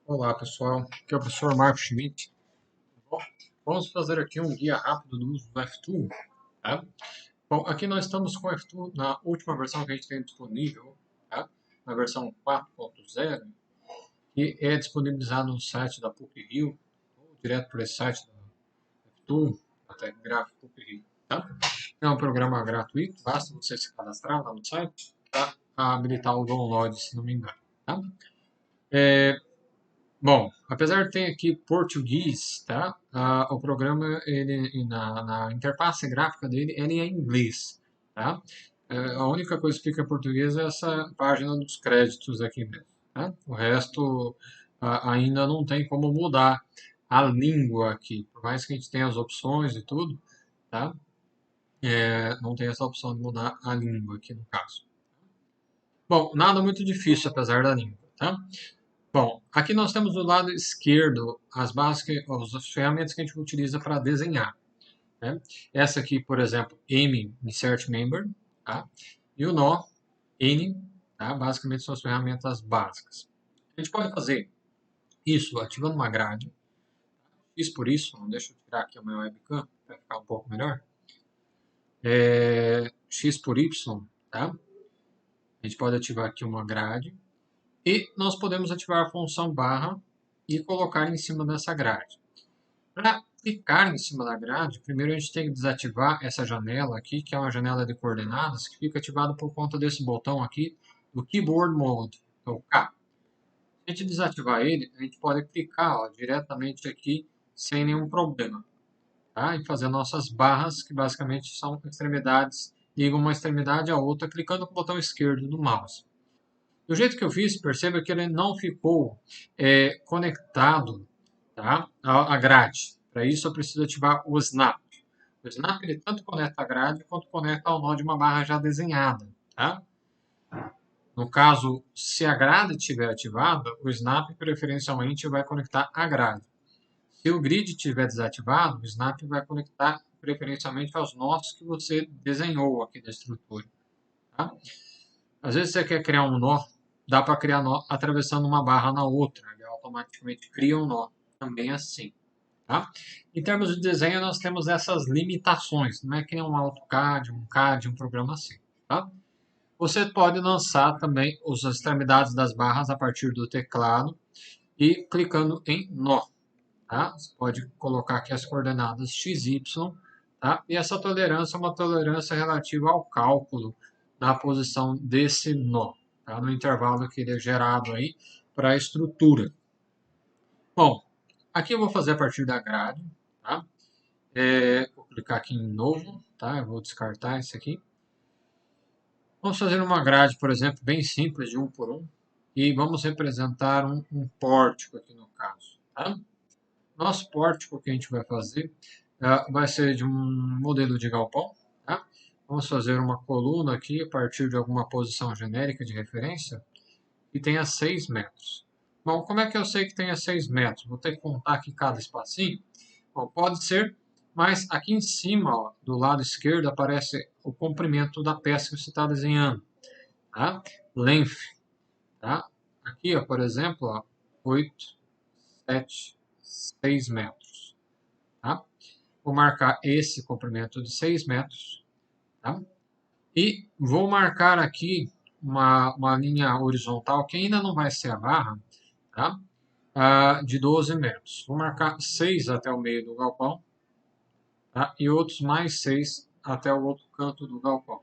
Olá pessoal, aqui é o professor Marco Schmidt. Bom, vamos fazer aqui um guia rápido do uso do F2. Tá? Bom, aqui nós estamos com o F2 na última versão que a gente tem disponível, tá? Na versão 4.0, que é disponibilizado no site da PUC-Rio, ou direto por esse site da F2, até gráfico PUC-Rio. Tá? É um programa gratuito, basta você se cadastrar lá no site para habilitar o download, se não me engano. Tá? É, Bom, apesar de ter aqui português, tá? O programa, ele, na interface gráfica dele, ele é em inglês, tá? A única coisa que fica em português é essa página dos créditos aqui mesmo, tá? O resto ainda não tem como mudar a língua aqui, por mais que a gente tenha as opções e tudo, tá? Não tem essa opção de mudar a língua aqui no caso. Bom, nada muito difícil apesar da língua, tá? Bom, aqui nós temos do lado esquerdo as ferramentas que a gente utiliza para desenhar. Né? Essa aqui, por exemplo, M, Insert Member, tá? E o nó, N, tá? Basicamente são as ferramentas básicas. A gente pode fazer isso ativando uma grade. X por isso, deixa eu tirar aqui a minha webcam para ficar um pouco melhor. X por Y, tá? A gente pode ativar aqui uma grade. E nós podemos ativar a função barra e colocar em cima dessa grade. Para clicar em cima da grade, primeiro a gente tem que desativar essa janela aqui, que é uma janela de coordenadas, que fica ativada por conta desse botão aqui, do Keyboard Mode, que é o K. Se a gente desativar ele, a gente pode clicar diretamente aqui, sem nenhum problema. Tá? E fazer nossas barras, que basicamente são extremidades, ligam uma extremidade à outra, clicando com o botão esquerdo do mouse. Do jeito que eu fiz, perceba que ele não ficou conectado, tá, à grade. Para isso, eu preciso ativar o Snap. O Snap ele tanto conecta a grade quanto conecta ao nó de uma barra já desenhada. Tá? No caso, se a grade estiver ativada, o Snap preferencialmente vai conectar a grade. Se o grid estiver desativado, o Snap vai conectar preferencialmente aos nós que você desenhou aqui da estrutura. Tá? Às vezes você quer criar um nó, dá para criar nó atravessando uma barra na outra, ele automaticamente cria um nó, também assim. Tá? Em termos de desenho, nós temos essas limitações, não é que nem um AutoCAD, um CAD, um programa assim. Tá? Você pode lançar também as extremidades das barras a partir do teclado e clicando em nó. Tá? Você pode colocar aqui as coordenadas x, y, tá? E essa tolerância é uma tolerância relativa ao cálculo da posição desse nó, tá? No intervalo que ele é gerado aí para a estrutura. Bom, aqui eu vou fazer a partir da grade, tá? Vou clicar aqui em novo, tá? Eu vou descartar esse aqui. Vamos fazer uma grade, por exemplo, bem simples, de 1 por 1, e vamos representar um pórtico aqui no caso, tá? Nosso pórtico que a gente vai fazer vai ser de um modelo de galpão. Tá? Vamos fazer uma coluna aqui a partir de alguma posição genérica de referência que tenha 6 metros. Bom, como é que eu sei que tenha 6 metros? Vou ter que contar aqui cada espacinho. Bom, pode ser, mas aqui em cima, ó, do lado esquerdo, aparece o comprimento da peça que você está desenhando. Tá? Length. Tá? Aqui, ó, por exemplo, ó, 8, 7, 6 metros. Tá? Vou marcar esse comprimento de 6 metros. Tá? E vou marcar aqui uma linha horizontal, que ainda não vai ser a barra, tá? De 12 metros. Vou marcar 6 até o meio do galpão, tá? E outros mais 6 até o outro canto do galpão.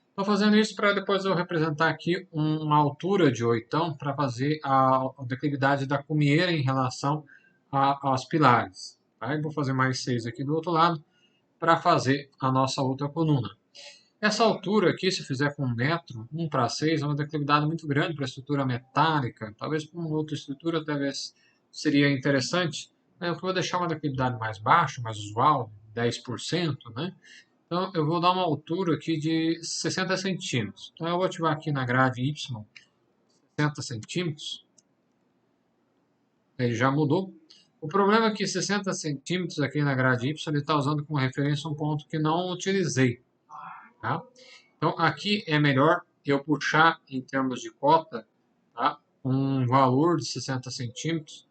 Estou fazendo isso para depois eu representar aqui uma altura de 8 para fazer a declividade da cumieira em relação aos pilares. Tá? E vou fazer mais 6 aqui do outro lado para fazer a nossa outra coluna. Essa altura aqui, se fizer com 1 metro, 1 para 6, é uma declividade muito grande para a estrutura metálica. Talvez para uma outra estrutura, talvez seria interessante. Eu vou deixar uma declividade mais baixa, mais usual, 10%, né? Então, eu vou dar uma altura aqui de 60 centímetros. Então, eu vou ativar aqui na grade Y, 60 centímetros. Ele já mudou. O problema é que 60 centímetros aqui na grade Y, ele está usando como referência um ponto que não utilizei. Tá? Então, aqui é melhor eu puxar em termos de cota, tá? um valor de 60 centímetros,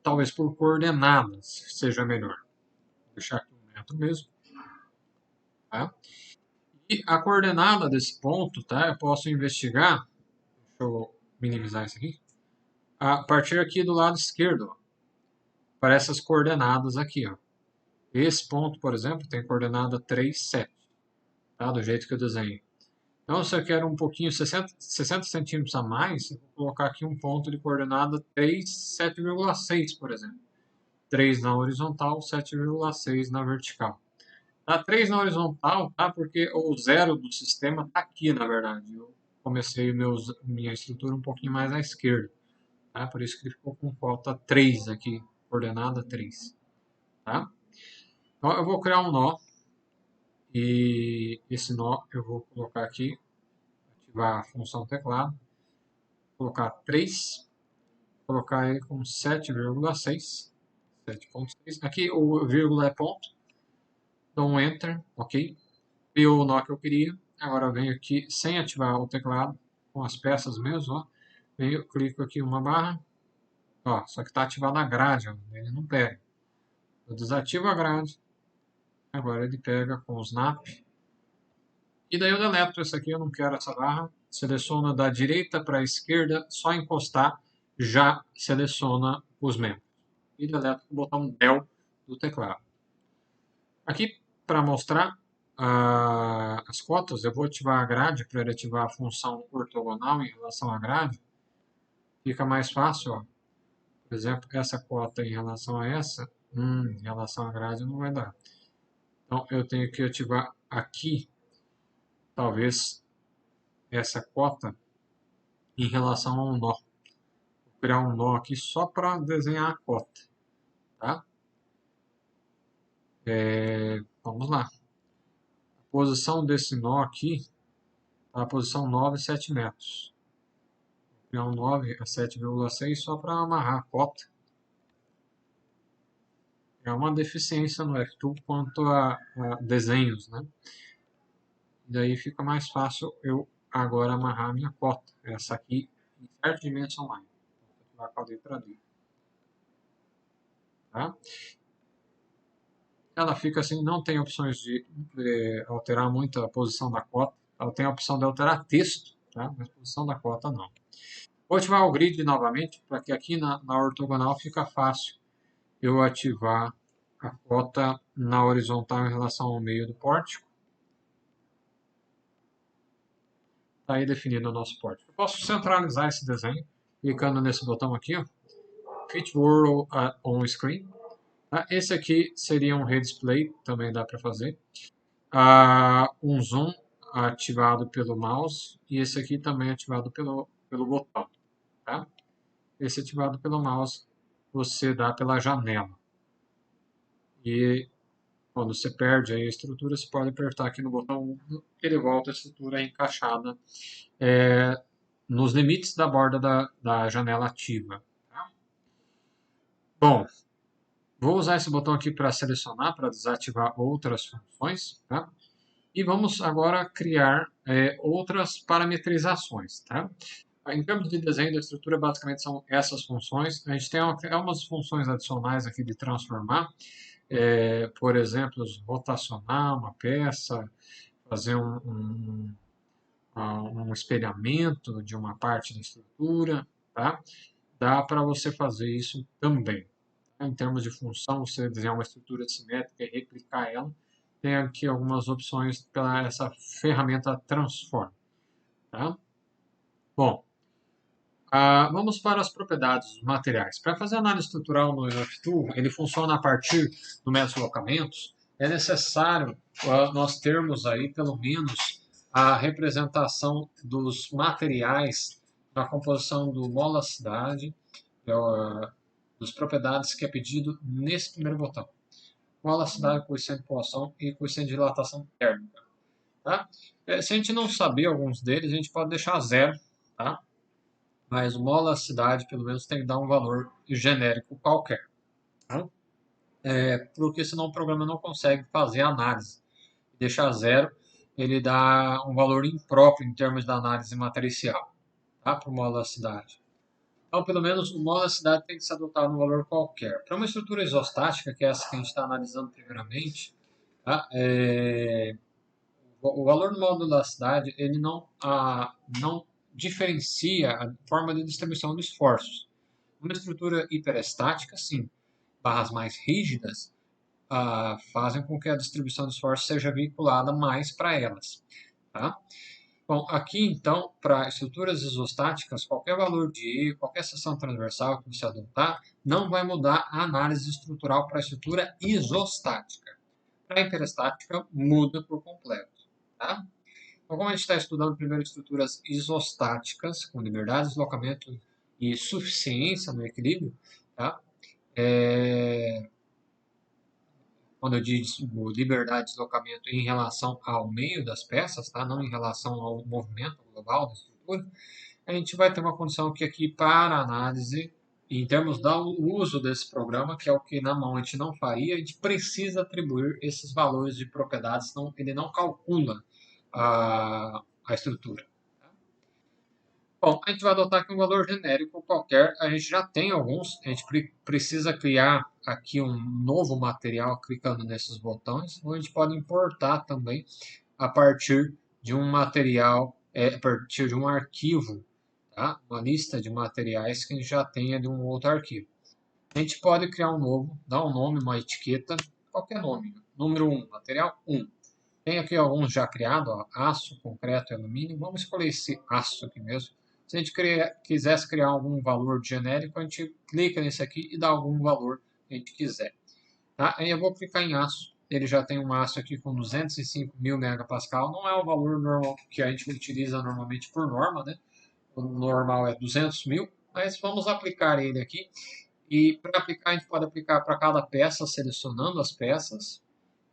talvez por coordenadas seja melhor. Vou deixar aqui 1 metro mesmo. Tá? E a coordenada desse ponto, tá? Eu posso investigar, deixa eu minimizar isso aqui, a partir aqui do lado esquerdo, ó, para essas coordenadas aqui. Ó. Esse ponto, por exemplo, tem coordenada 3, 7, tá? Do jeito que eu desenhei. Então, se eu quero um pouquinho, 60 centímetros a mais, eu vou colocar aqui um ponto de coordenada 3, 7,6, por exemplo. 3 na horizontal, 7,6 na vertical. Tá 3 na horizontal, tá? Porque o zero do sistema está aqui, na verdade. Eu comecei minha estrutura um pouquinho mais à esquerda. Tá? Por isso que ficou com falta 3 aqui, coordenada 3. Tá? Então, eu vou criar um nó. E esse nó eu vou colocar aqui, ativar a função teclado, colocar 3, colocar ele com 7,6. 7,6. Aqui o vírgula é ponto. Dou um Enter, ok. Criou o nó que eu queria. Agora eu venho aqui sem ativar o teclado, com as peças mesmo, ó. Venho, clico aqui uma barra, ó, só que está ativada a grade, ó, ele não pega. Eu desativo a grade, agora ele pega com o snap. E daí eu deleto essa aqui, eu não quero essa barra. Seleciono da direita para a esquerda, só encostar, já seleciona os membros. E deleto com o botão Del do teclado. Aqui, para mostrar as cotas, eu vou ativar a grade para ele ativar a função ortogonal em relação à grade. Fica mais fácil, ó. Por exemplo, essa cota em relação a essa, em relação à grade não vai dar. Então, eu tenho que ativar aqui, talvez, essa cota em relação a um nó. Vou criar um nó aqui só para desenhar a cota. Tá? Vamos lá. A posição desse nó aqui está a posição 9, 7 metros. Vou criar um 9 a 7,6 só para amarrar a cota. É uma deficiência no F2 quanto a desenhos, né? E daí fica mais fácil eu agora amarrar a minha cota. Essa aqui, em certa dimensão line. Vou ativar com a letra D. Tá? Ela fica assim, não tem opções de alterar muito a posição da cota. Ela tem a opção de alterar texto, tá? Mas a posição da cota não. Vou ativar o grid novamente, para que aqui na ortogonal fica fácil eu ativar a cota na horizontal em relação ao meio do pórtico. Está aí definido o nosso pórtico. Eu posso centralizar esse desenho, clicando nesse botão aqui, ó, Fit World on Screen. Esse aqui seria um redisplay, também dá para fazer. Um zoom ativado pelo mouse e esse aqui também ativado pelo botão. Tá? Esse ativado pelo mouse você dá pela janela. E quando você perde aí a estrutura, você pode apertar aqui no botão 1, ele volta a estrutura encaixada nos limites da borda da janela ativa. Tá? Bom, vou usar esse botão aqui para selecionar, para desativar outras funções. Tá? E vamos agora criar outras parametrizações. Tá? Em termos de desenho da estrutura, basicamente são essas funções. A gente tem algumas funções adicionais aqui de transformar. Por exemplo, rotacionar uma peça, fazer um espelhamento de uma parte da estrutura. Tá? Dá para você fazer isso também. Em termos de função, você desenhar uma estrutura simétrica e replicar ela, tem aqui algumas opções para essa ferramenta Transform. Tá? Bom, vamos para as propriedades dos materiais. Para fazer análise estrutural no UF2, ele funciona a partir do método de deslocamentos. É necessário nós termos aí, pelo menos, a representação dos materiais na composição do molacidade, das propriedades que é pedido nesse primeiro botão. Molacidade, coeficiente de poação e coeficiente de dilatação térmica. Tá? Se a gente não saber alguns deles, a gente pode deixar zero, tá? Mas molacidade, pelo menos, tem que dar um valor genérico qualquer. Tá? Porque senão o programa não consegue fazer a análise. Deixar zero, ele dá um valor impróprio em termos da análise matricial. tá? Para o módulo da cidade. Então, pelo menos o módulo da cidade tem que se adotar um valor qualquer. Para uma estrutura isostática, que é essa que a gente está analisando primeiramente, tá? O valor do módulo da cidade ele não diferencia a forma de distribuição de esforços. Uma estrutura hiperestática, sim, barras mais rígidas fazem com que a distribuição de esforços seja vinculada mais para elas. Tá? Bom, aqui então, para estruturas isostáticas, qualquer valor de E, qualquer seção transversal que você adotar, não vai mudar a análise estrutural para a estrutura isostática. Para a hiperestática, muda por completo. Tá? Então, como a gente está estudando primeiro estruturas isostáticas, com liberdade, deslocamento e suficiência no equilíbrio, tá? Quando eu digo liberdade de deslocamento em relação ao meio das peças, tá? Não em relação ao movimento global da estrutura, a gente vai ter uma condição que aqui para análise, em termos do uso desse programa, que é o que na mão a gente não faria, a gente precisa atribuir esses valores de propriedades, senão ele não calcula a estrutura. Bom, a gente vai adotar aqui um valor genérico qualquer, a gente já tem alguns, a gente precisa criar aqui um novo material clicando nesses botões, ou a gente pode importar também a partir de um material, a partir de um arquivo, tá? Uma lista de materiais que a gente já tenha de um outro arquivo. A gente pode criar um novo, dar um nome, uma etiqueta, qualquer nome, número 1, material 1. Tem aqui alguns já criados, ó, aço, concreto e alumínio. Vamos escolher esse aço aqui mesmo. Se a gente quisesse criar algum valor genérico, a gente clica nesse aqui e dá algum valor que a gente quiser. Tá? Aí eu vou clicar em aço. Ele já tem um aço aqui com 205.000 megapascal. Não é o valor normal que a gente utiliza normalmente por norma, né? O normal é 200.000, mas vamos aplicar ele aqui. E para aplicar, a gente pode aplicar para cada peça, selecionando as peças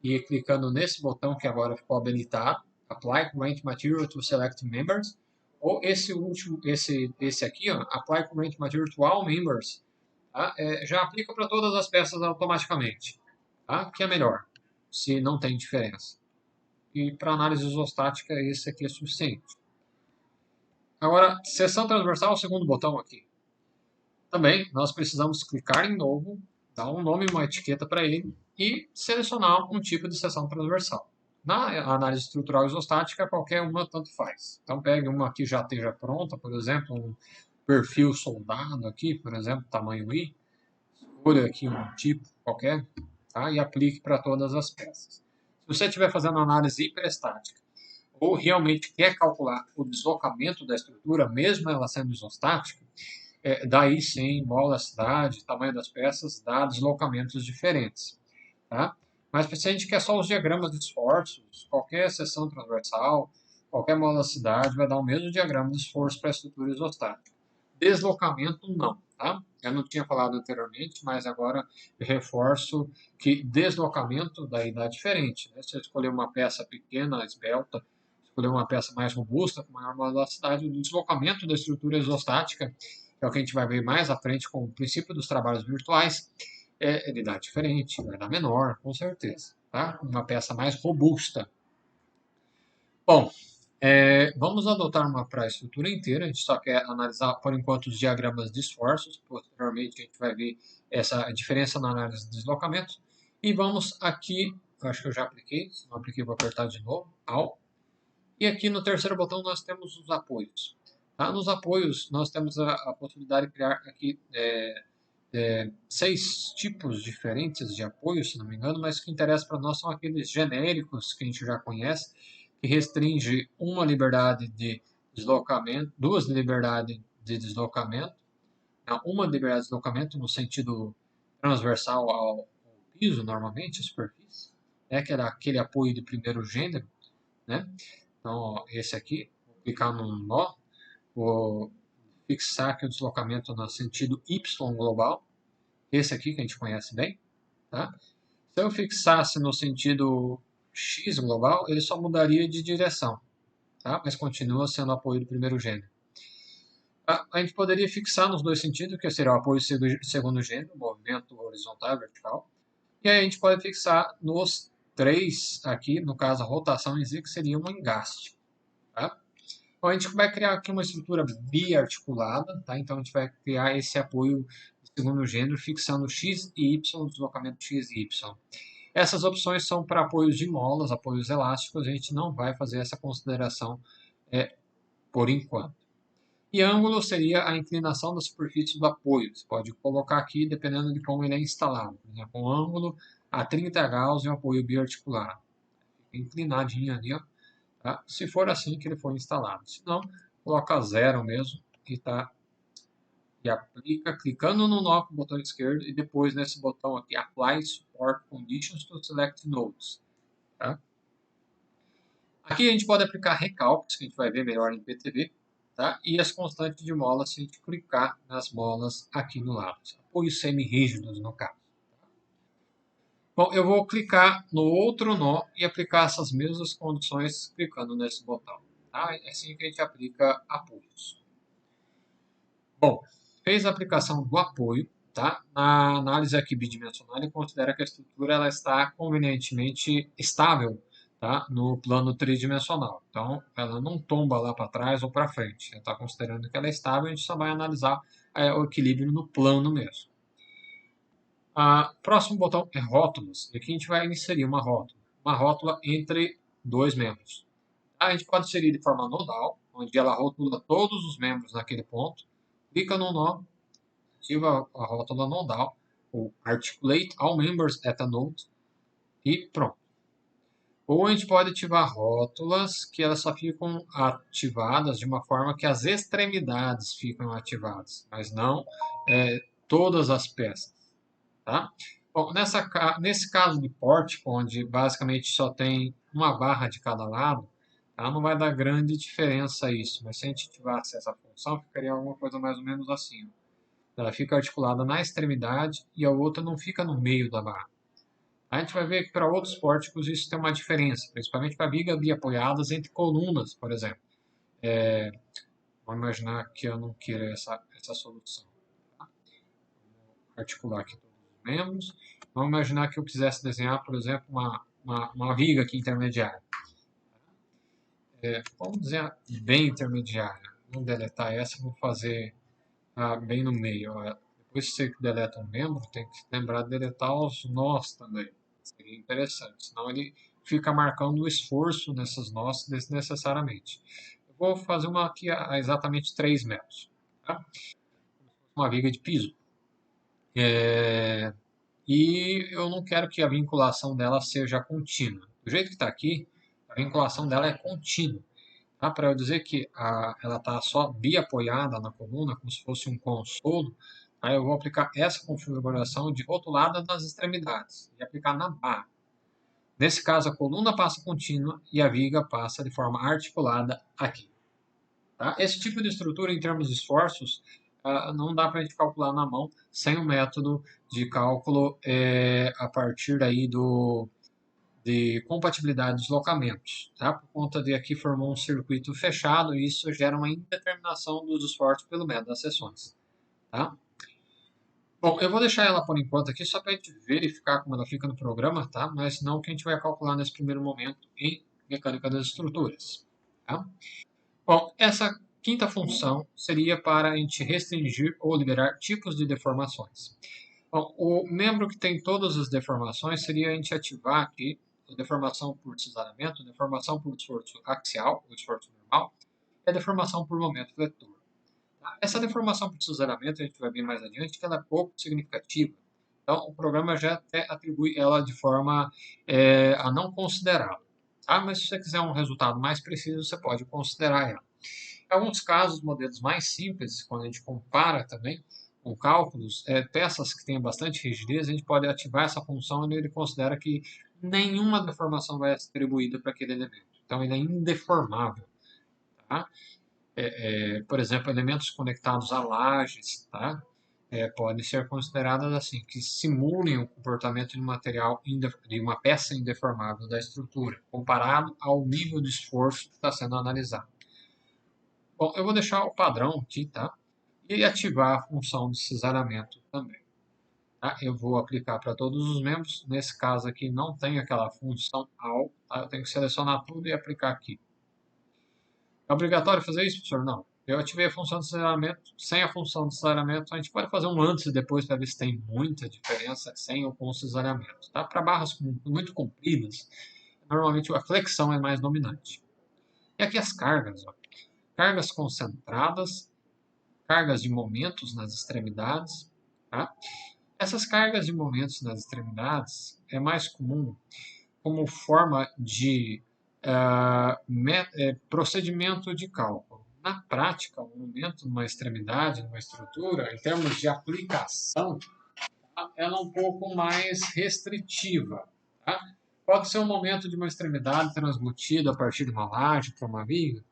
e clicando nesse botão que agora ficou habilitado, Apply Current Material to Select Members, ou esse último, esse aqui, ó, Apply Current Material to All Members, tá? Já aplica para todas as peças automaticamente, tá? Que é melhor, se não tem diferença. E para análise isostática, esse aqui é suficiente. Agora, seção transversal, o segundo botão aqui. Também, nós precisamos clicar em novo, dar um nome e uma etiqueta para ele e selecionar um tipo de seção transversal. Na análise estrutural isostática, qualquer uma tanto faz. Então, pegue uma que já esteja pronta, por exemplo, um perfil soldado aqui, por exemplo, tamanho I. Escolha aqui um tipo qualquer, tá? E aplique para todas as peças. Se você estiver fazendo análise hiperestática ou realmente quer calcular o deslocamento da estrutura, mesmo ela sendo isostática, daí sim, mola, cidade, tamanho das peças, dá deslocamentos diferentes. Tá? Mas se a gente quer só os diagramas de esforços, qualquer seção transversal, qualquer cidade vai dar o mesmo diagrama de esforço para a estrutura isostática. Deslocamento, não. Tá? Eu não tinha falado anteriormente, mas agora eu reforço que deslocamento daí dá diferente. Né? Se eu escolher uma peça pequena, esbelta, escolher uma peça mais robusta, com maior velocidade, o deslocamento da estrutura isostática, que é o que a gente vai ver mais à frente com o princípio dos trabalhos virtuais, ele dá diferente, vai dar menor, com certeza. Tá? Uma peça mais robusta. Bom, vamos adotar uma para a estrutura inteira. A gente só quer analisar, por enquanto, os diagramas de esforços. Posteriormente, a gente vai ver essa diferença na análise de deslocamento. E vamos aqui, eu acho que eu já apliquei, se não apliquei, vou apertar de novo, Alt. E aqui no terceiro botão nós temos os apoios. Tá? Nos apoios, nós temos a possibilidade de criar aqui 6 tipos diferentes de apoio, se não me engano, mas o que interessa para nós são aqueles genéricos que a gente já conhece, que restringe uma liberdade de deslocamento, duas liberdades de deslocamento, uma liberdade de deslocamento no sentido transversal ao piso, normalmente, a superfície, que era aquele apoio de primeiro gênero, né? Então, ó, esse aqui, vou clicar num nó, vou fixar aqui o deslocamento no sentido Y global, esse aqui que a gente conhece bem, tá? Se eu fixasse no sentido X global, ele só mudaria de direção, tá? Mas continua sendo apoio do primeiro gênero. A gente poderia fixar nos dois sentidos, que seria o apoio segundo gênero, movimento horizontal e vertical. E aí a gente pode fixar nos 3 aqui, no caso a rotação em Z, que seria um engaste. Tá? Bom, a gente vai criar aqui uma estrutura biarticulada, tá? Então a gente vai criar esse apoio de segundo gênero, fixando x e y, deslocamento x e y. Essas opções são para apoios de molas, apoios elásticos, a gente não vai fazer essa consideração por enquanto. E ângulo seria a inclinação da superfície do apoio. Você pode colocar aqui dependendo de como ele é instalado. Por exemplo, um ângulo a 30 graus e um apoio biarticulado. Inclinadinho ali, ó, tá? Se for assim que ele for instalado. Se não, coloca zero mesmo e, tá, e aplica clicando no nó com o botão esquerdo e depois nesse botão aqui, Apply Support Conditions to Select Nodes. Tá? Aqui a gente pode aplicar recálculos, que a gente vai ver melhor em PTV. Tá? E as constantes de mola se a gente clicar nas molas aqui no lado. Apoios semi-rígidos, no caso. Bom, eu vou clicar no outro nó e aplicar essas mesmas condições clicando nesse botão. Tá? É assim que a gente aplica apoios. Bom, fez a aplicação do apoio. Tá? Na análise aqui bidimensional, ele considera que a estrutura ela está convenientemente estável, tá? No plano tridimensional. Então, ela não tomba lá para trás ou para frente. Ele está considerando que ela é estável, a gente só vai analisar o equilíbrio no plano mesmo. Próximo botão é rótulos. Aqui a gente vai inserir uma rótula entre dois membros. A gente pode inserir de forma nodal, onde ela rotula todos os membros naquele ponto. Clica no nó, ativa a rótula nodal, ou Articulate All Members at a Node, e pronto. Ou a gente pode ativar rótulas que elas só ficam ativadas de uma forma que as extremidades ficam ativadas, mas não todas as peças. Tá? Bom, nesse caso de pórtico, onde basicamente só tem uma barra de cada lado, tá? Não vai dar grande diferença isso, mas se a gente ativasse essa função, ficaria alguma coisa mais ou menos assim. Ela fica articulada na extremidade e a outra não fica no meio da barra. A gente vai ver que para outros pórticos isso tem uma diferença, principalmente para vigas biapoiadas entre colunas, por exemplo. Vamos imaginar que eu não queira essa solução. Tá? Vou articular aqui todos os membros. Vamos imaginar que eu quisesse desenhar, por exemplo, uma viga aqui intermediária. Vamos desenhar bem intermediária. Vamos deletar essa, vou fazer bem no meio. Depois que você deleta um membro, tem que lembrar de deletar os nós também. Seria interessante, senão ele fica marcando o esforço nessas nós desnecessariamente. Eu vou fazer uma aqui a exatamente 3 metros. Tá? Uma viga de piso. E eu não quero que a vinculação dela seja contínua. Do jeito que está aqui, a vinculação dela é contínua. Tá? Para eu dizer que ela está só biapoiada na coluna, como se fosse um consolo, aí eu vou aplicar essa configuração de rotulada das extremidades e aplicar na barra. Nesse caso, a coluna passa contínua e a viga passa de forma articulada aqui. Tá? Esse tipo de estrutura, em termos de esforços, não dá para a gente calcular na mão sem o método de cálculo a partir daí de compatibilidade de deslocamentos, tá? Por conta de aqui formou um circuito fechado e isso gera uma indeterminação dos esforços pelo método das seções, tá? Bom, eu vou deixar ela por enquanto aqui só para a gente verificar como ela fica no programa, tá? Mas não que a gente vai calcular nesse primeiro momento em mecânica das estruturas, tá? Bom, essa quinta função seria para a gente restringir ou liberar tipos de deformações. Bom, o membro que tem todas as deformações seria a gente ativar aqui a deformação por cisalhamento, deformação por esforço axial, o esforço normal, e a deformação por momento vetor. Essa deformação por cisalhamento, a gente vai ver mais adiante, que ela é pouco significativa. Então, o programa já até atribui ela de forma a não considerá-la. Tá? Mas se você quiser um resultado mais preciso, você pode considerar ela. Em alguns casos, modelos mais simples, quando a gente compara também com cálculos, peças que têm bastante rigidez, a gente pode ativar essa função e ele considera que nenhuma deformação vai ser atribuída para aquele elemento. Então, ele é indeformável. Tá? Por exemplo, elementos conectados a lajes, tá? Podem ser consideradas assim, que simulem o comportamento de um material, de uma peça indeformável da estrutura, comparado ao nível de esforço que está sendo analisado. Bom, eu vou deixar o padrão aqui, tá? E ativar a função de cisalhamento também. Tá? Eu vou aplicar para todos os membros. Nesse caso aqui não tem aquela função AL, tá? Eu tenho que selecionar tudo e aplicar aqui. É obrigatório fazer isso, professor? Não. Eu ativei a função de aceleramento. Sem a função de aceleramento, a gente pode fazer um antes e depois para ver se tem muita diferença sem ou com o aceleramento. Tá? Para barras muito compridas, normalmente a flexão é mais dominante. E aqui as cargas. Ó. Cargas concentradas, cargas de momentos nas extremidades. Tá? Essas cargas de momentos nas extremidades é mais comum como forma de procedimento de cálculo. Na prática, o momento numa extremidade, numa estrutura, em termos de aplicação, ela é um pouco mais restritiva. Tá? Pode ser um momento de uma extremidade transmitido a partir de uma laje para uma viga?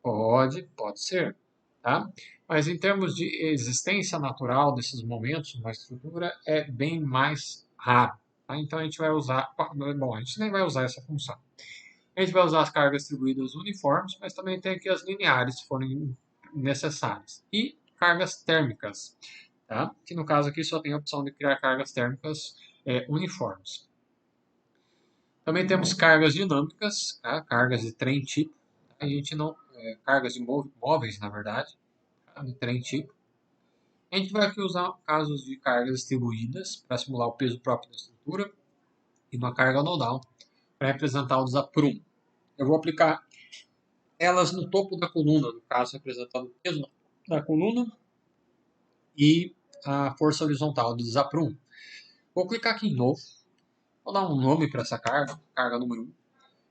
Pode ser. Tá? Mas em termos de existência natural desses momentos numa estrutura, é bem mais raro. Tá? Então a gente vai usar, bom, a gente nem vai usar essa função. A gente vai usar as cargas distribuídas uniformes, mas também tem aqui as lineares, se forem necessárias. E cargas térmicas, tá? Que no caso aqui só tem a opção de criar cargas térmicas uniformes. Também temos cargas dinâmicas, tá? Cargas de trem tipo. A gente não, cargas de móveis, na verdade, tá? De trem tipo. A gente vai aqui usar casos de cargas distribuídas para simular o peso próprio da estrutura e uma carga nodal para representar o desaprumo. Eu vou aplicar elas no topo da coluna, no caso representando o peso da coluna e a força horizontal do desaprumo. Vou clicar aqui em novo, vou dar um nome para essa carga, carga número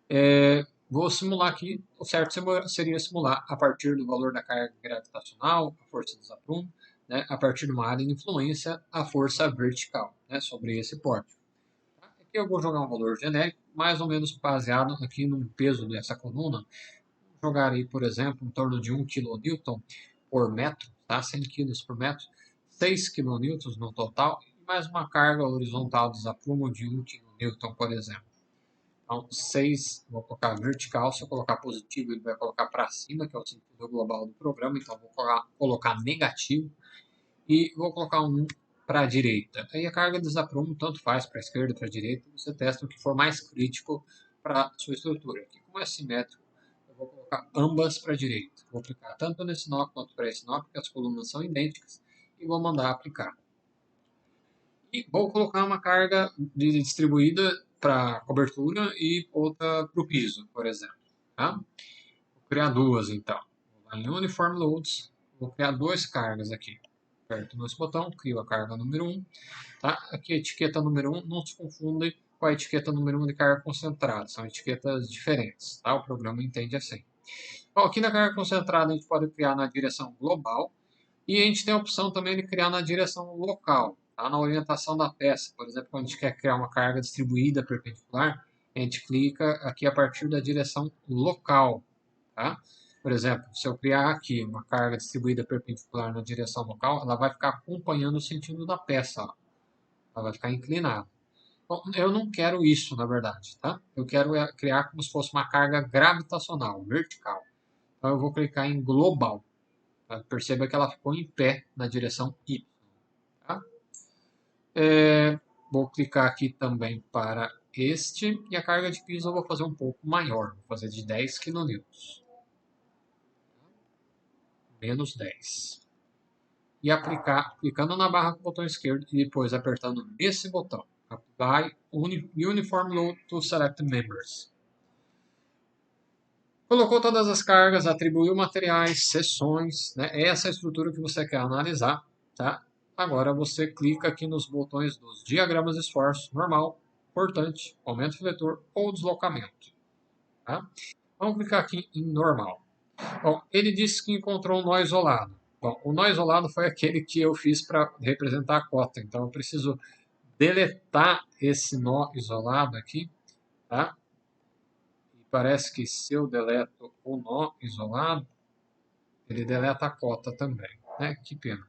1. Vou simular aqui, o certo seria simular a partir do valor da carga gravitacional, a força do desaprumo, né, a partir de uma área de influência, a força vertical, né, sobre esse pórtico. Aqui eu vou jogar um valor genérico, mais ou menos baseado aqui no peso dessa coluna. Vou jogar aí, por exemplo, em torno de 1 kN por metro, tá? 100 kg por metro, 6 kN no total, e mais uma carga horizontal de desaprumo de 1 kN, por exemplo. Então, 6, vou colocar vertical, se eu colocar positivo, ele vai colocar para cima, que é o sentido global do programa, então vou colocar negativo, e vou colocar um para a direita. Aí a carga de desaprumo tanto faz para a esquerda ou para a direita, você testa o que for mais crítico para a sua estrutura. Aqui, como é simétrico, eu vou colocar ambas para a direita. Vou aplicar tanto nesse nó quanto para esse nó, porque as colunas são idênticas, e vou mandar aplicar. E vou colocar uma carga distribuída para cobertura e outra para o piso, por exemplo. Tá? Vou criar duas, então. Vou lá em Uniform Loads, vou criar duas cargas aqui. Aperto nesse botão, crio a carga número 1. Tá? Aqui a etiqueta número 1 não se confunde com a etiqueta número 1 de carga concentrada. São etiquetas diferentes. Tá? O programa entende assim. Bom, aqui na carga concentrada a gente pode criar na direção global e a gente tem a opção também de criar na direção local, tá? Na orientação da peça. Por exemplo, quando a gente quer criar uma carga distribuída perpendicular, a gente clica aqui a partir da direção local. Tá? Por exemplo, se eu criar aqui uma carga distribuída perpendicular na direção local, ela vai ficar acompanhando o sentido da peça. Ó. Ela vai ficar inclinada. Bom, eu não quero isso, na verdade. Tá? Eu quero criar como se fosse uma carga gravitacional, vertical. Então eu vou clicar em global. Tá? Perceba que ela ficou em pé na direção Y. Tá? Vou clicar aqui também para este. E a carga de piso eu vou fazer um pouco maior. Vou fazer de 10 kN. Menos 10. E aplicar, clicando na barra com o botão esquerdo e depois apertando nesse botão. Apply Uniform Load to Select Members. Colocou todas as cargas, atribuiu materiais, seções, né? Essa é a estrutura que você quer analisar, tá? Agora você clica aqui nos botões dos diagramas de esforço, normal, importante, aumento fletor ou deslocamento, tá? Vamos clicar aqui em normal. Bom, ele disse que encontrou um nó isolado. Bom, o nó isolado foi aquele que eu fiz para representar a cota, então eu preciso deletar esse nó isolado aqui, tá? Parece que se eu deleto o nó isolado, ele deleta a cota também. Né? Que pena.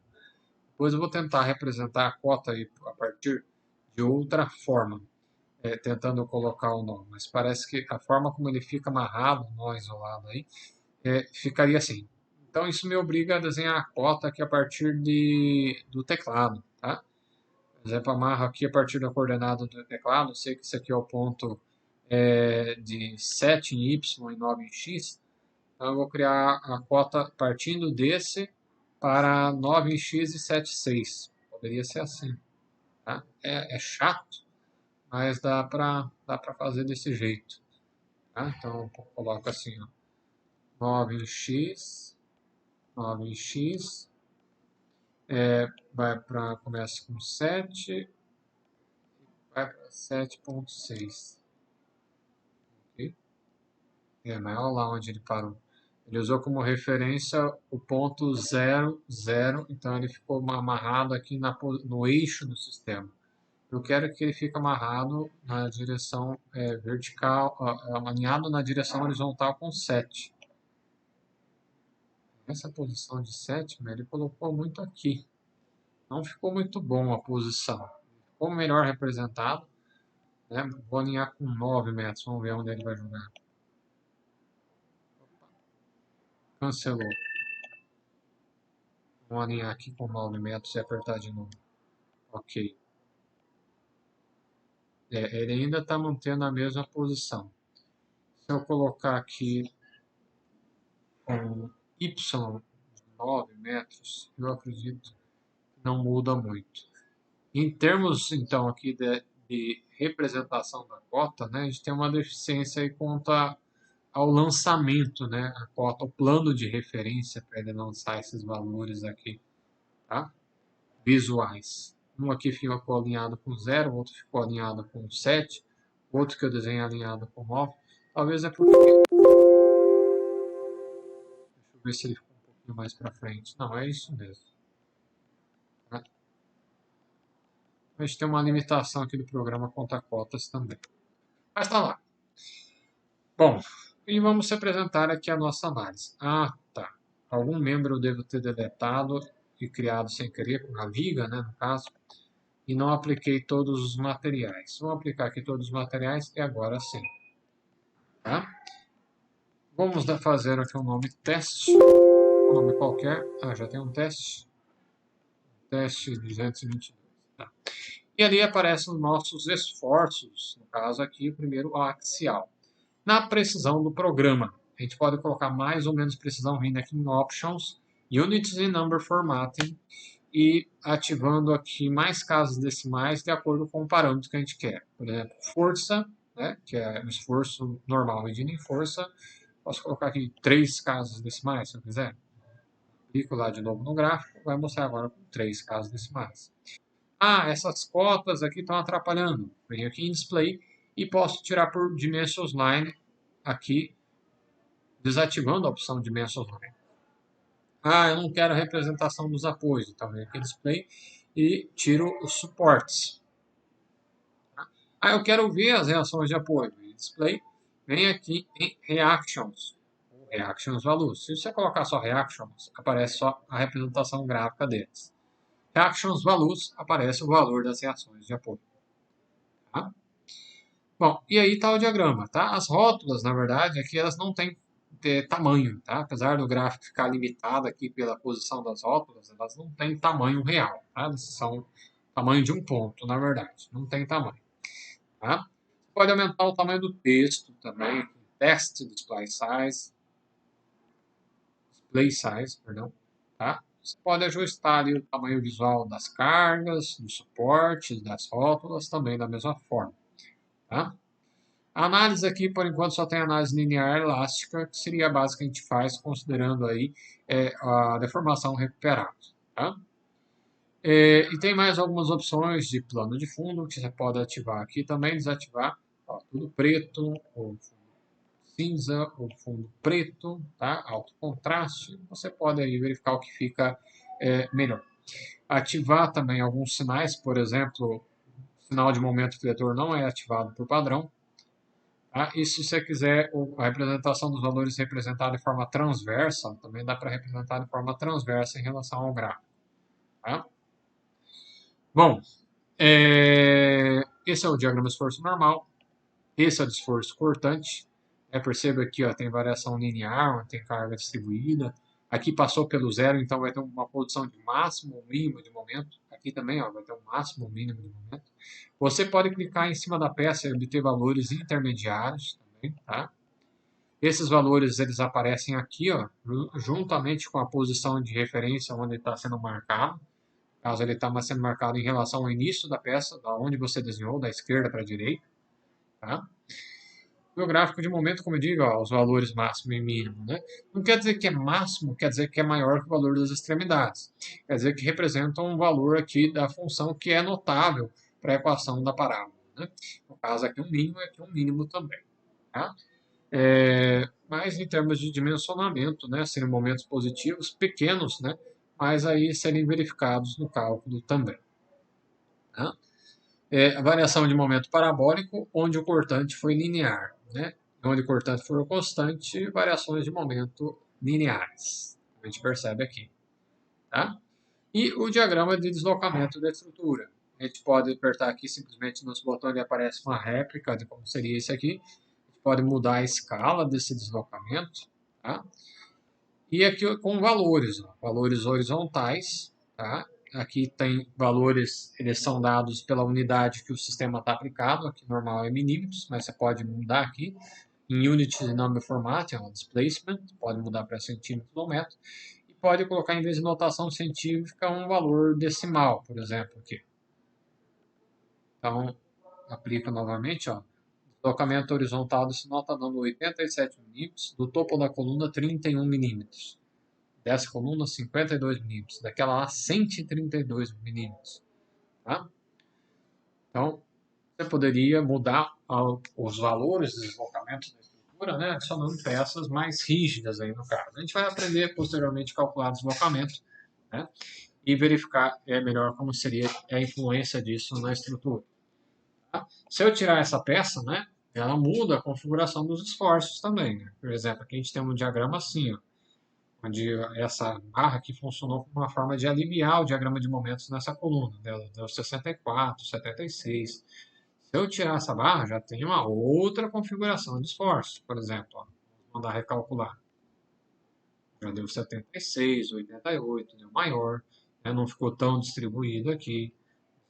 Depois eu vou tentar representar a cota aí a partir de outra forma, tentando colocar o nó. Mas parece que a forma como ele fica amarrado, o nó isolado aí, ficaria assim. Então isso me obriga a desenhar a cota aqui a partir do teclado. Tá? Por exemplo, amarro aqui a partir da coordenada do teclado. Sei que isso aqui é o ponto de 7 em Y e 9 em X. Então, eu vou criar a cota partindo desse para 9 em x e 7 em 6. Poderia ser assim. Tá? É chato, mas dá pra fazer desse jeito. Tá? Então, eu coloco assim, ó, 9 em x, 9 em x, começa com 7, vai para 7,6. Ok? Mas olha lá onde ele parou. Ele usou como referência o ponto 0, 0, então ele ficou amarrado aqui no eixo do sistema. Eu quero que ele fique amarrado na direção vertical, alinhado na direção horizontal com 7. Essa posição de 7, ele colocou muito aqui. Não ficou muito bom a posição. Ficou melhor representado. Né? Vou alinhar com 9 metros, vamos ver onde ele vai jogar. Cancelou. Vamos alinhar aqui com 9 metros e apertar de novo. Ok. Ele ainda está mantendo a mesma posição. Se eu colocar aqui com Y de 9 metros, eu acredito que não muda muito. Em termos, então, aqui de representação da cota, né, a gente tem uma deficiência aí quanto ao lançamento, né, a cota, o plano de referência para ele lançar esses valores aqui, tá? Visuais. Um aqui ficou alinhado com 0, o outro ficou alinhado com 7, outro que eu desenho alinhado com 9. Talvez é porque... Deixa eu ver se ele ficou um pouquinho mais para frente. Não, é isso mesmo. Tá? A gente tem uma limitação aqui do programa quanto a cotas também. Mas tá lá. Bom, e vamos apresentar aqui a nossa análise. Ah, tá. Algum membro eu devo ter deletado e criado sem querer, com a viga, né, no caso, e não apliquei todos os materiais. Vou aplicar aqui todos os materiais e agora sim. Tá? Vamos fazer aqui um nome teste, um nome qualquer. Ah, já tem um teste. Teste 222. Tá. E ali aparecem os nossos esforços, no caso aqui, o primeiro axial. Na precisão do programa, a gente pode colocar mais ou menos precisão vindo aqui em Options, Units e Number Formatting, e ativando aqui mais casas decimais de acordo com o parâmetro que a gente quer. Por exemplo, força, né, que é o esforço normal medido em força. Posso colocar aqui 3 casas decimais, se eu quiser. Clico lá de novo no gráfico, vai mostrar agora com 3 casas decimais. Ah, essas cotas aqui estão atrapalhando. Venho aqui em Display e posso tirar por Dimensions Line aqui, desativando a opção Dimensions Line. Ah, eu não quero a representação dos apoios. Então, venho aqui em Display e tiro os suportes. Ah, eu quero ver as reações de apoio. Em Display, vem aqui em Reactions. Reactions Values. Se você colocar só Reactions, aparece só a representação gráfica deles. Reactions Values, aparece o valor das reações de apoio. Tá? Bom, e aí está o diagrama, tá? As rótulas, na verdade, aqui elas não têm tamanho, tá? Apesar do gráfico ficar limitado aqui pela posição das rótulas, elas não têm tamanho real, tá? Elas são tamanho de um ponto, na verdade, não tem tamanho, tá? Pode aumentar o tamanho do texto também, teste display size, perdão, tá? Você pode ajustar ali o tamanho visual das cargas, dos suportes, das rótulas, também da mesma forma, tá? A análise aqui, por enquanto, só tem análise linear elástica, que seria a base que a gente faz considerando aí a deformação recuperada. Tá? E tem mais algumas opções de plano de fundo que você pode ativar aqui também, desativar. Ó, tudo preto, ou cinza, ou fundo preto, tá? Alto contraste. Você pode aí verificar o que fica melhor. Ativar também alguns sinais, por exemplo, o sinal de momento vetor não é ativado por padrão. Ah, e se você quiser a representação dos valores representada de forma transversa, também dá para representar de forma transversa em relação ao gráfico. Tá? Bom, esse é o diagrama de esforço normal, esse é o de esforço cortante. Perceba aqui, ó, tem variação linear, tem carga distribuída. Aqui passou pelo zero, então vai ter uma posição de máximo ou mínimo de momento. Aqui também ó, vai ter um máximo ou mínimo de momento. Você pode clicar em cima da peça e obter valores intermediários também, tá? Esses valores eles aparecem aqui, ó, juntamente com a posição de referência onde está sendo marcado. Caso ele está sendo marcado em relação ao início da peça, da onde você desenhou, da esquerda para a direita. Tá? E o gráfico de momento, como eu digo, ó, os valores máximo e mínimo. Né? Não quer dizer que é máximo, quer dizer que é maior que o valor das extremidades. Quer dizer que representa um valor aqui da função que é notável para a equação da parábola. Né? No caso aqui um mínimo, aqui um mínimo também. Tá? Mas em termos de dimensionamento, né, seriam momentos positivos, pequenos, né, mas aí serem verificados no cálculo também. Tá? A variação de momento parabólico, onde o cortante foi linear. Né? Onde o cortante for constante, variações de momento lineares. A gente percebe aqui. Tá? E o diagrama de deslocamento da estrutura. A gente pode apertar aqui simplesmente nos botões e aparece uma réplica de como seria isso aqui. A gente pode mudar a escala desse deslocamento. Tá? E aqui com valores, ó, valores horizontais. Tá? Aqui tem valores, eles são dados pela unidade que o sistema está aplicado. Aqui normal é milímetros, mas você pode mudar aqui. Em Unit Number Format, é um displacement, pode mudar para centímetros ou metro. E pode colocar, em vez de notação científica, um valor decimal, por exemplo, aqui. Então, aplica novamente, ó. Deslocamento horizontal desse nó está dando 87 milímetros, do topo da coluna 31 milímetros, dessa coluna 52 milímetros, daquela lá 132 milímetros. Tá? Então, você poderia mudar os valores de deslocamento da estrutura, né, adicionando peças mais rígidas aí no caso. A gente vai aprender posteriormente a calcular deslocamento, né, e verificar melhor como seria a influência disso na estrutura. Tá? Se eu tirar essa peça, né, ela muda a configuração dos esforços também. Né? Por exemplo, aqui a gente tem um diagrama assim, ó, onde essa barra aqui funcionou como uma forma de aliviar o diagrama de momentos nessa coluna. Deu 64, 76. Se eu tirar essa barra, já tem uma outra configuração de esforço. Por exemplo, ó, vou mandar recalcular. Já deu 76, 88, deu maior. Né? Não ficou tão distribuído aqui.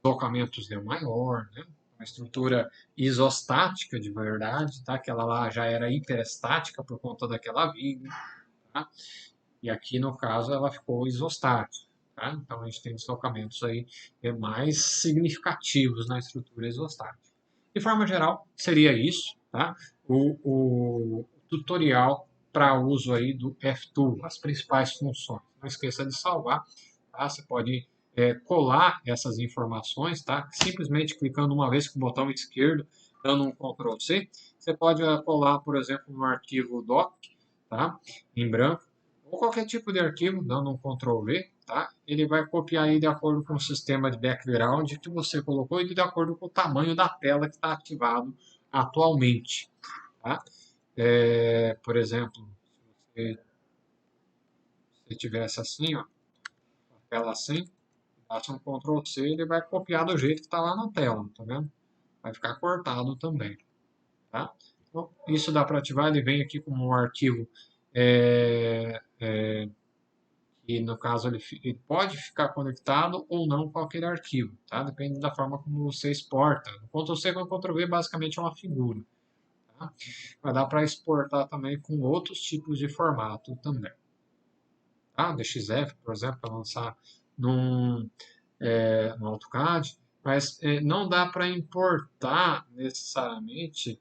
Deslocamentos deu maior. Né? Uma estrutura isostática de verdade, tá? Aquela lá já era hiperestática por conta daquela viga. Tá? E aqui, no caso, ela ficou isostática. Tá? Então, a gente tem deslocamentos aí mais significativos na estrutura isostática. De forma geral, seria isso. Tá? O tutorial para uso aí do F-Tool, as principais funções. Não esqueça de salvar. Tá? Você pode colar essas informações, tá? Simplesmente clicando uma vez com o botão esquerdo, dando um Ctrl+C. Você pode colar, por exemplo, no arquivo doc, tá? Em branco, ou qualquer tipo de arquivo, dando um Ctrl+V, tá? Ele vai copiar aí de acordo com o sistema de background que você colocou e de acordo com o tamanho da tela que está ativado atualmente, tá? Por exemplo, se você tivesse assim, ó, a tela assim, bate um Ctrl+C, ele vai copiar do jeito que está lá na tela, tá vendo? Vai ficar cortado também, tá? Então, isso dá para ativar, ele vem aqui como um arquivo e no caso ele pode ficar conectado ou não com aquele arquivo, tá? Depende da forma como você exporta. O Ctrl+C com o Ctrl+V basicamente é uma figura, tá? Mas dá para exportar também com outros tipos de formato também, tá? DXF, por exemplo, para lançar no AutoCAD, mas não dá para importar necessariamente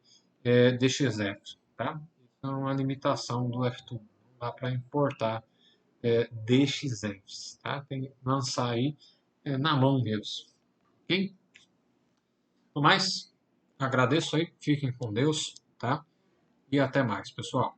DXF, tá? Então é uma limitação do F-Tool, não dá para importar DXFs, tá? Tem que lançar aí na mão mesmo, ok? No mais, agradeço aí, fiquem com Deus, tá? E até mais, pessoal.